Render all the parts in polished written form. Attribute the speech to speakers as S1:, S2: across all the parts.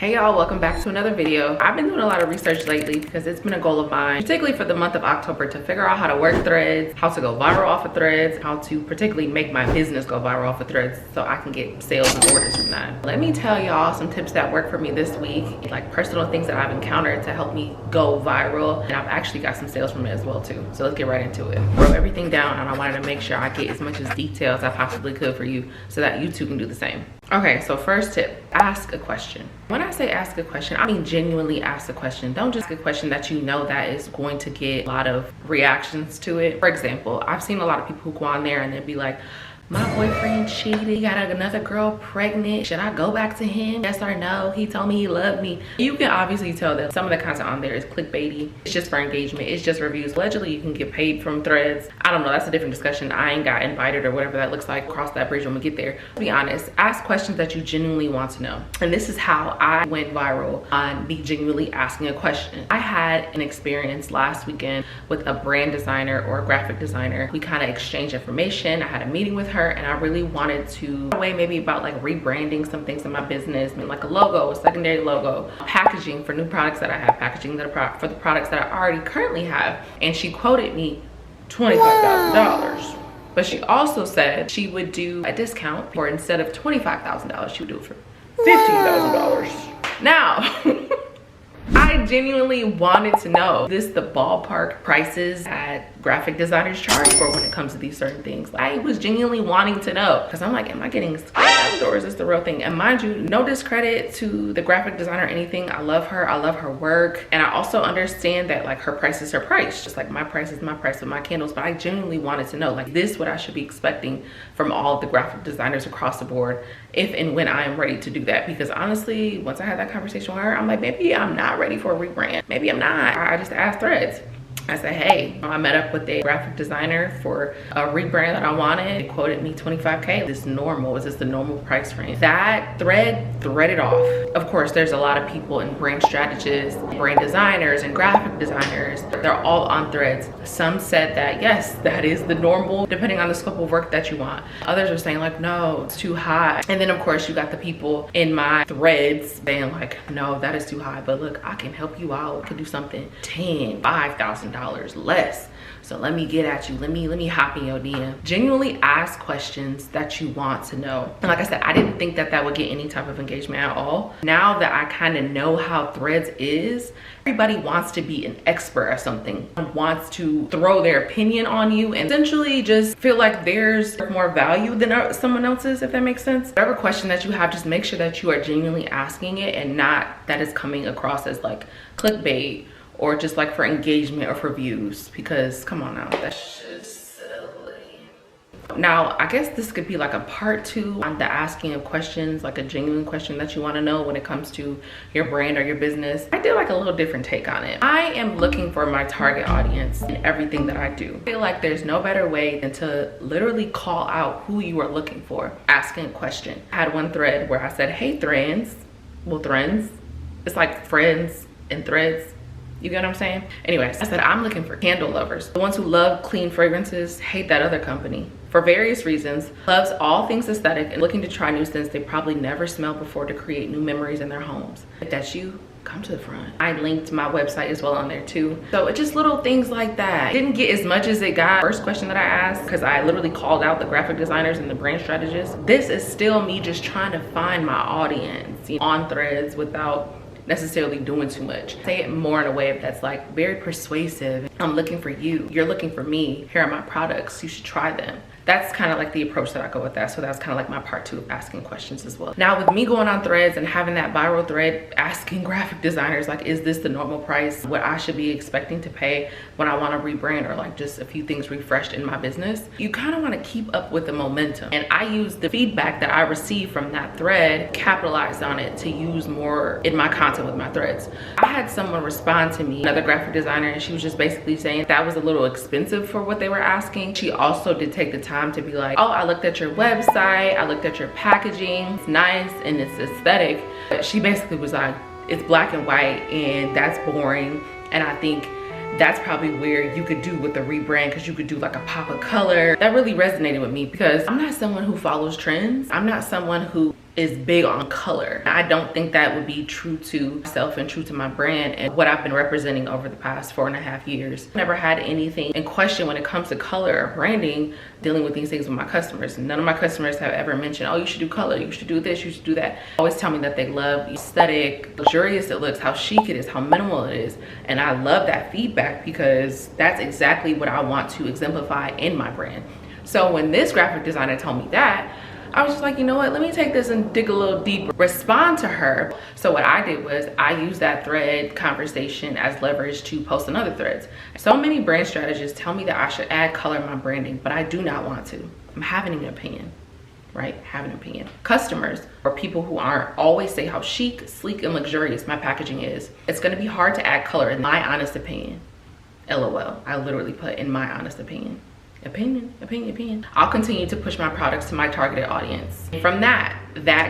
S1: Hey y'all, welcome back to another video. I've been doing a lot of research lately because it's been a goal of mine, particularly for the month of October, to figure out how to work threads, how to go viral off of threads, how to particularly make my business go viral off of threads so I can get sales and orders from that. Let me tell y'all some tips that work for me this week, like personal things that I've encountered to help me go viral, and I've actually got some sales from it as well too. So let's get right into it. Wrote everything down and I wanted to make sure I get as much as detail as I possibly could for you so that you too can do the same. Okay, so first tip, ask a question. When I say ask a question, I mean genuinely ask a question. Don't just ask a question that you know that is going to get a lot of reactions to it. For example, I've seen a lot of people who go on there and they'll be like, my boyfriend cheated, he got another girl pregnant, should I go back to him? Yes or no? He told me he loved me. You can obviously tell that some of the content on there is clickbaity. It's just for engagement, it's just reviews. Allegedly you can get paid from threads. I don't know, that's a different discussion. I ain't got invited or whatever that looks like. Cross that bridge when we get there. To be honest, ask questions that you genuinely want to know. And this is how I went viral on me genuinely asking a question. I had an experience last weekend with a brand designer or a graphic designer. We kind of exchanged information. I had a meeting with her and I really wanted to way maybe about like rebranding some things in my business, like a logo, a secondary logo, packaging for new products that I have, packaging for the products that I already currently have. And she quoted me $25,000. But she also said she would do a discount, or instead of $25,000, she would do it for $15,000. Now, I genuinely wanted to know, is this the ballpark prices that graphic designers charge for when it comes to these certain things? I was genuinely wanting to know because I'm like, am I getting scammed or is this the real thing? And mind you, no discredit to the graphic designer or anything. I love her work, and I also understand that like her price is her price, just like my price is my price with my candles. But I genuinely wanted to know, like, is this what I should be expecting from all of the graphic designers across the board if and when I am ready to do that? Because honestly, once I had that conversation with her, I'm like, maybe I'm not ready for a rebrand. Maybe I'm not. I just asked threads. I said, hey, I met up with a graphic designer for a rebrand that I wanted. They quoted me $25K. Is this normal? Is this the normal price range? That threaded off. Of course, there's a lot of people in brand strategists, brand designers, and graphic designers. They're all on threads. Some said that, yes, that is the normal, depending on the scope of work that you want. Others are saying like, no, it's too high. And then of course, you got the people in my threads saying like, no, that is too high. But look, I can help you out. I can do something $10,000, $5,000 less. So let me get at you. Let me hop in your DM. Genuinely ask questions that you want to know. And like I said, I didn't think that that would get any type of engagement at all. Now that I kind of know how threads is, everybody wants to be an expert at something, wants to throw their opinion on you and essentially just feel like there's more value than someone else's, if that makes sense. Whatever question that you have, just make sure that you are genuinely asking it and not that it's coming across as like clickbait or just like for engagement or for views, because come on now, that's just silly. Now, I guess this could be like a part 2 on the asking of questions, like a genuine question that you want to know when it comes to your brand or your business. I did like a little different take on it. I am looking for my target audience in everything that I do. I feel like there's no better way than to literally call out who you are looking for, asking a question. I had one thread where I said, hey threads, well threads, it's like friends and threads. You get what I'm saying? Anyways, I said, I'm looking for candle lovers. The ones who love clean fragrances, hate that other company. For various reasons, loves all things aesthetic and looking to try new scents they probably never smelled before to create new memories in their homes. If that's you, come to the front. I linked my website as well on there too. So it's just little things like that. Didn't get as much as it got. First question that I asked, because I literally called out the graphic designers and the brand strategists. This is still me just trying to find my audience on threads without necessarily doing too much. Say it more in a way that's like very persuasive. I'm looking for you, you're looking for me, here are my products, you should try them. That's kind of like the approach that I go with that. So that's kind of like my part 2 of asking questions as well. Now with me going on threads and having that viral thread, asking graphic designers like, is this the normal price, what I should be expecting to pay when I want to rebrand or like just a few things refreshed in my business, you kind of want to keep up with the momentum. And I use the feedback that I received from that thread, capitalized on it to use more in my content with my threads. I had someone respond to me, another graphic designer, and she was just basically saying that was a little expensive for what they were asking. She also did take the time to be like, oh, I looked at your website, I looked at your packaging, it's nice and it's aesthetic. But she basically was like, it's black and white and that's boring, and I think that's probably where you could do with the rebrand, because you could do like a pop of color. That really resonated with me because I'm not someone who follows trends. I'm not someone who is big on color. I don't think that would be true to myself and true to my brand and what I've been representing over the past 4.5 years. Never had anything in question when it comes to color or branding, dealing with these things with my customers. None of my customers have ever mentioned, oh, you should do color, you should do this, you should do that. Always tell me that they love the aesthetic, luxurious it looks, how chic it is, how minimal it is. And I love that feedback because that's exactly what I want to exemplify in my brand. So when this graphic designer told me that, I was just like, you know what, let me take this and dig a little deeper, respond to her. So what I did was I used that thread conversation as leverage to post another threads. So many brand strategists tell me that I should add color in my branding, but I do not want to. I'm having an opinion, right? Have an opinion. Customers or people who aren't always say how chic, sleek, and luxurious my packaging is. It's gonna be hard to add color in my honest opinion. LOL, I literally put in my honest opinion. Opinion. I'll continue to push my products to my targeted audience. From that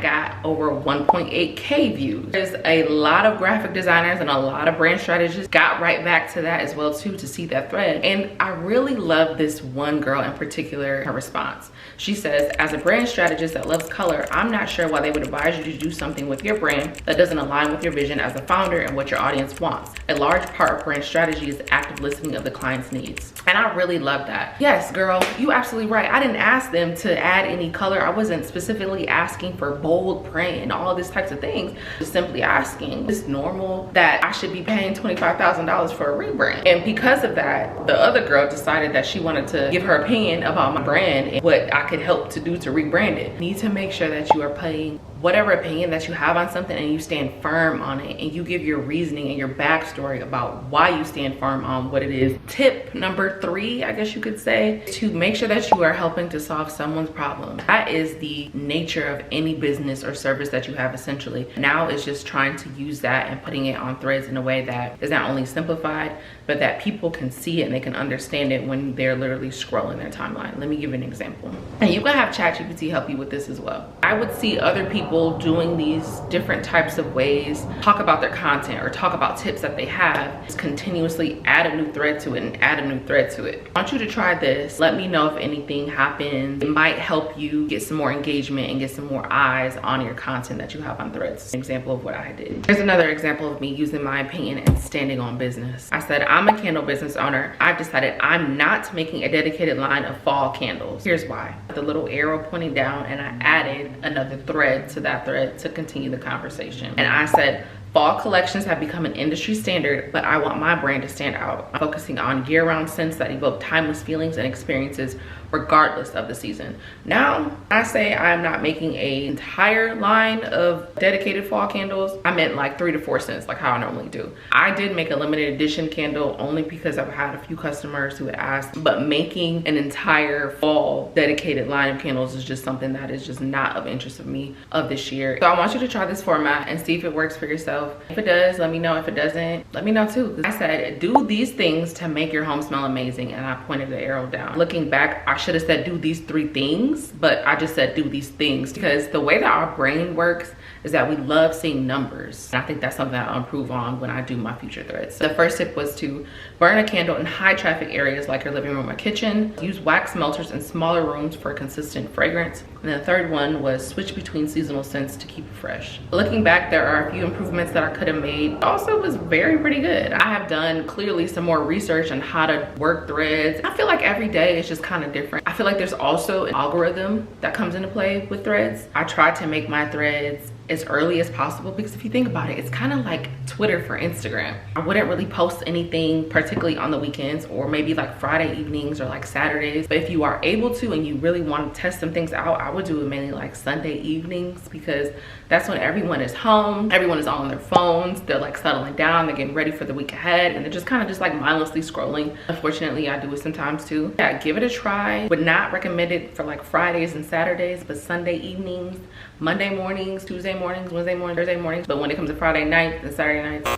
S1: got over 1.8K views. There's a lot of graphic designers and a lot of brand strategists got right back to that as well too, to see that thread. And I really love this one girl in particular, her response. She says, as a brand strategist that loves color, I'm not sure why they would advise you to do something with your brand that doesn't align with your vision as a founder and what your audience wants. A large part of brand strategy is active listening of the client's needs. And I really love that. Yes, girl, you absolutely right. I didn't ask them to add any color. I wasn't specifically asking for bold print and all these types of things. Just simply asking, it's normal that I should be paying $25,000 for a rebrand. And because of that, the other girl decided that she wanted to give her opinion about my brand and what I could help to do to rebrand it. You need to make sure that you are paying whatever opinion that you have on something and you stand firm on it, and you give your reasoning and your backstory about why you stand firm on what it is. Tip number 3, I guess you could say, to make sure that you are helping to solve someone's problem. That is the nature of any business or service that you have essentially. Now it's just trying to use that and putting it on threads in a way that is not only simplified, but that people can see it and they can understand it when they're literally scrolling their timeline. Let me give you an example. And you can have ChatGPT help you with this as well. I would see other people doing these different types of ways, talk about their content or talk about tips that they have, just continuously add a new thread to it and add a new thread to it. I want you to try this. Let me know if anything happens. It might help you get some more engagement and get some more eyes on your content that you have on threads. An example of what I did. Here's another example of me using my opinion and standing on business. I said, I'm a candle business owner. I've decided I'm not making a dedicated line of fall candles. Here's why. The little arrow pointing down, and I added another thread to that thread to continue the conversation. And I said, fall collections have become an industry standard, but I want my brand to stand out. I'm focusing on year-round scents that evoke timeless feelings and experiences regardless of the season. Now, I say I'm not making an entire line of dedicated fall candles. I meant like 3 to 4 scents, like how I normally do. I did make a limited edition candle only because I've had a few customers who had asked, but making an entire fall dedicated line of candles is just something that is just not of interest of me of this year. So I want you to try this format and see if it works for yourself. If it does, let me know. If it doesn't, let me know too. I said, do these things to make your home smell amazing, and I pointed the arrow down. Looking back, I should have said do these 3 things, but I just said do these things because the way that our brain works is that we love seeing numbers. And I think that's something I'll improve on when I do my future threads. The first tip was to burn a candle in high traffic areas like your living room or kitchen. Use wax melters in smaller rooms for consistent fragrance. And the third one was switch between seasonal scents to keep it fresh. Looking back, there are a few improvements that I could have made. Also was pretty good. I have done clearly some more research on how to work threads. I feel like every day is just kind of different. I feel like there's also an algorithm that comes into play with threads. I try to make my threads as early as possible because if you think about it, it's kind of like Twitter for Instagram. I wouldn't really post anything particularly on the weekends or maybe like Friday evenings or like Saturdays. But if you are able to and you really want to test some things out, I would do it mainly like Sunday evenings because that's when everyone is home, everyone is on their phones, they're like settling down, they're getting ready for the week ahead, and they're just kind of just like mindlessly scrolling. Unfortunately, I do it sometimes too. Yeah, give it a try. Would not recommend it for like Fridays and Saturdays, but Sunday evenings, Monday mornings, Tuesday mornings, Wednesday mornings, Thursday mornings. But when it comes to Friday nights and Saturday nights,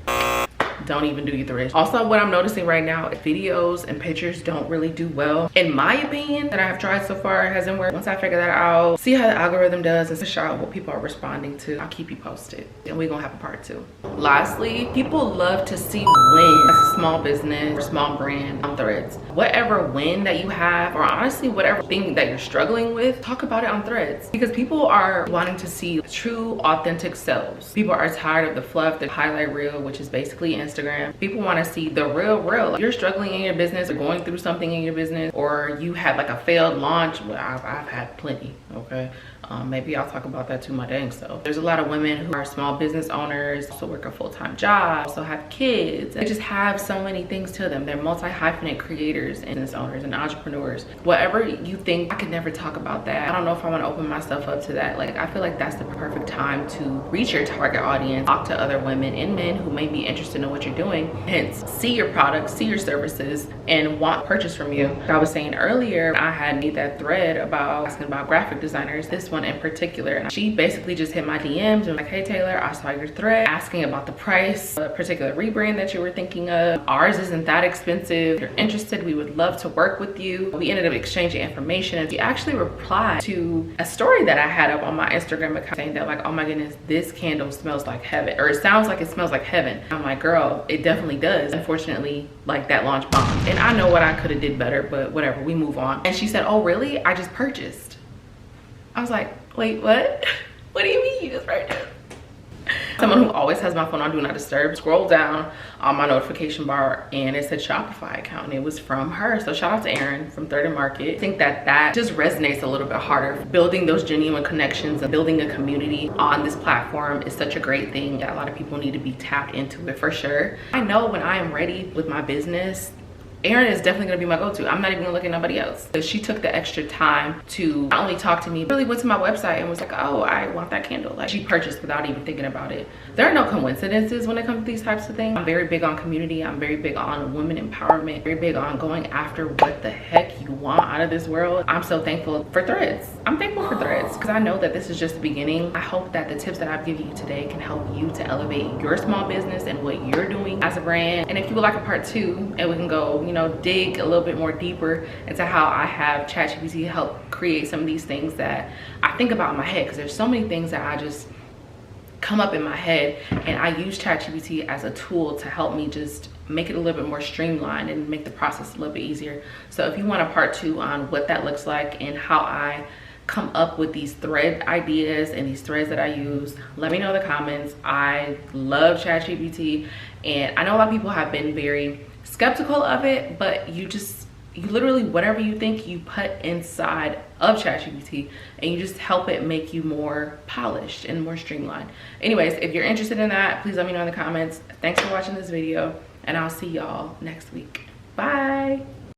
S1: don't even do your threads. Also, what I'm noticing right now, videos and pictures don't really do well. In my opinion, that I have tried so far, it hasn't worked. Once I figure that out, see how the algorithm does and show what people are responding to, I'll keep you posted. And we're gonna have a part 2. Lastly, people love to see wins as a small business or small brand on threads. Whatever win that you have, or honestly whatever thing that you're struggling with, talk about it on threads, because people are wanting to see true authentic selves. People are tired of the fluff, the highlight reel, which is basically Instagram. People want to see the real. Like, you're struggling in your business or going through something in your business, or you had like a failed launch. Well, I've had plenty, okay? Maybe I'll talk about that too my dang self. There's a lot of women who are small business owners, also work a full-time job, also have kids. They just have so many things to them. They're multi-hyphenate creators and business owners and entrepreneurs. Whatever you think, I could never talk about that. I don't know if I want to open myself up to that. Like, I feel like that's the perfect time to reach your target audience, talk to other women and men who may be interested in what you're doing, hence see your products, see your services, and want to purchase from you. Like I was saying earlier, I had made that thread about asking about graphic designers. This one in particular, and she basically just hit my DMs and like, hey Taylor, I saw your thread asking about the price of a particular rebrand that you were thinking of. Ours isn't that expensive. If you're interested, we would love to work with you. We ended up exchanging information, and she actually replied to a story that I had up on my Instagram account saying that, like, oh my goodness, this candle smells like heaven, or it sounds like it smells like heaven. I'm like, girl, it definitely does. Unfortunately, like, that launch bombed, and I know what I could have did better, but whatever, we move on. And she said, oh really? I just purchased. I was like, wait, what? What do you mean you just purchased? Someone who always has my phone on do not disturb, scroll down on my notification bar and it said Shopify account, and it was from her. So shout out to Erin from Third and Market. I think that just resonates a little bit harder. Building those genuine connections and building a community on this platform is such a great thing. A lot of people need to be tapped into it for sure. I know when I am ready with my business, Erin is definitely gonna be my go-to. I'm not even gonna look at nobody else. So she took the extra time to not only talk to me, but really went to my website and was like, oh, I want that candle. Like, she purchased without even thinking about it. There are no coincidences when it comes to these types of things. I'm very big on community. I'm very big on women empowerment, very big on going after what the heck you want out of this world. I'm so thankful for threads. I'm thankful for threads because I know that this is just the beginning. I hope that the tips that I've given you today can help you to elevate your small business and what you're doing as a brand. And if you would like a part 2, and we can go, you know, dig a little bit more deeper into how I have ChatGPT help create some of these things that I think about in my head, because there's so many things that I just come up in my head, and I use ChatGPT as a tool to help me just make it a little bit more streamlined and make the process a little bit easier. So if you want a part 2 on what that looks like and how I come up with these thread ideas and these threads that I use, let me know in the comments. I love ChatGPT, and I know a lot of people have been very skeptical of it, but you literally, whatever you think, you put inside of ChatGPT, and you just help it make you more polished and more streamlined. Anyways, if you're interested in that, please let me know in the comments. Thanks for watching this video, and I'll see y'all next week. Bye.